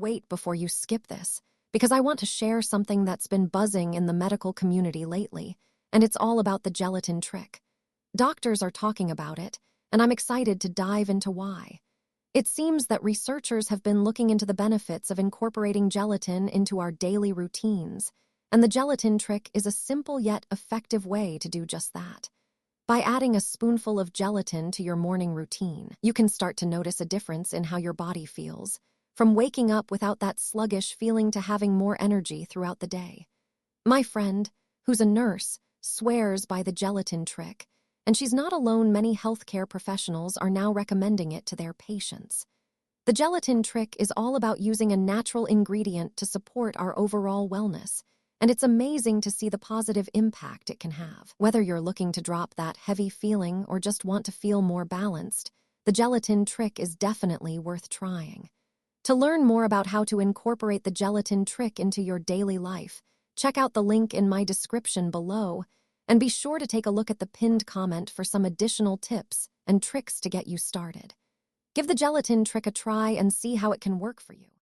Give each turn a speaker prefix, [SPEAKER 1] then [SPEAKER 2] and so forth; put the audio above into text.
[SPEAKER 1] wait before you skip this, because I want to share something that's been buzzing in the medical community lately, and it's all about the gelatin trick. Doctors are talking about it, and I'm excited to dive into why. It seems that researchers have been looking into the benefits of incorporating gelatin into our daily routines, and the gelatin trick is a simple yet effective way to do just that. By adding a spoonful of gelatin to your morning routine, you can start to notice a difference in how your body feels, from waking up without that sluggish feeling to having more energy throughout the day. My friend, who's a nurse, swears by the gelatin trick, and she's not alone. Many healthcare professionals are now recommending it to their patients. The gelatin trick is all about using a natural ingredient to support our overall wellness, and it's amazing to see the positive impact it can have. Whether you're looking to drop that heavy feeling or just want to feel more balanced, the gelatin trick is definitely worth trying. To learn more about how to incorporate the gelatin trick into your daily life, check out the link in my description below, and be sure to take a look at the pinned comment for some additional tips and tricks to get you started. Give the gelatin trick a try and see how it can work for you.